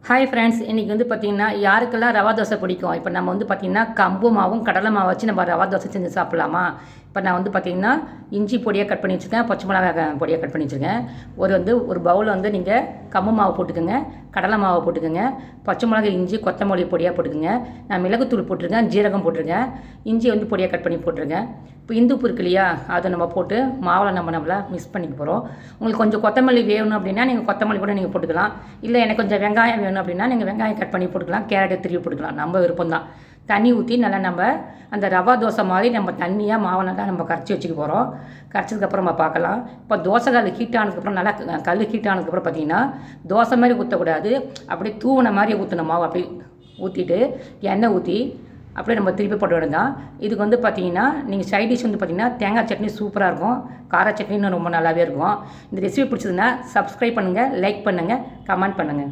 Hi friends, இன்றைக்கி வந்து பார்த்திங்கன்னா யாருக்கெல்லாம் ரவா தோசை பிடிக்கும். இப்போ நம்ம வந்து பார்த்திங்கன்னா கம்பு மாவும் கடலை மாவு வச்சு நம்ம ரவா தோசை செஞ்சு சாப்பிட்லாமா. இப்போ நான் வந்து பார்த்திங்கன்னா இஞ்சி பொடியாக கட் பண்ணி வச்சுருக்கேன், பச்சை மிளகா பொடியாக கட் பண்ணி வச்சுருக்கேன். ஒரு பவுலில் வந்து நீங்கள் கம்பு மாவு போட்டுக்கோங்க, கடலை மாவு போட்டுக்கோங்க, பச்சை மிளகா, இஞ்சி, கொத்தமல்லி பொடியாக போட்டுக்கோங்க. நான் மிளகுத்தூள் போட்டிருக்கேன், ஜீரகம் போட்டிருக்கேன், இஞ்சி வந்து பொடியாக கட் பண்ணி போட்டிருக்கேன். இப்போ இந்துப்பு இருக்கு இல்லையா, அதை நம்ம போட்டு மாவில் நம்மளா மிக்ஸ் பண்ணிக்க போகிறோம். உங்களுக்கு கொஞ்சம் கொத்தமல்லி வேணும் அப்படின்னா நீங்கள் கொத்தமல்லி கூட நீங்கள் போட்டுக்கலாம். இல்லை எனக்கு கொஞ்சம் வெங்காயம் வேணும் அப்படின்னா நீங்கள் வெங்காயம் கட் பண்ணி போட்டுக்கலாம், கேரட்டை திருவி போட்டுக்கலாம், நம்ம விருப்பம் தான். தண்ணி ஊற்றி நல்லா நம்ம அந்த ரவா தோசை மாதிரி நம்ம தண்ணியாக மாவை நல்லா நம்ம கரைச்சி வச்சுக்க போகிறோம். கரைச்சதுக்கப்புறம் நம்ம பார்க்கலாம். இப்போ தோசை கல் ஹீட் ஆனதுக்கப்புறம் நல்லா கல் ஹீட் ஆனதுக்கப்புறம் பார்த்தீங்கன்னா தோசை மாதிரி ஊற்றக்கூடாது, அப்படியே தூவின மாதிரி ஊற்றணும். மாவு அப்படி ஊற்றிட்டு எண்ணெய் ஊற்றி அப்படியே நம்ம திருப்பி போட்டு விடுங்க. இதுக்கு வந்து பார்த்தீங்கன்னா நீங்கள் சைட் டிஷ் வந்து பார்த்தீங்கன்னா தேங்காய் சட்னி சூப்பராக இருக்கும், கார சட்னின்னு ரொம்ப நல்லாவே இருக்கும். இந்த ரெசிபி பிடிச்சதுன்னா சப்ஸ்கிரைப் பண்ணுங்கள், லைக் பண்ணுங்கள், கமெண்ட் பண்ணுங்கள்.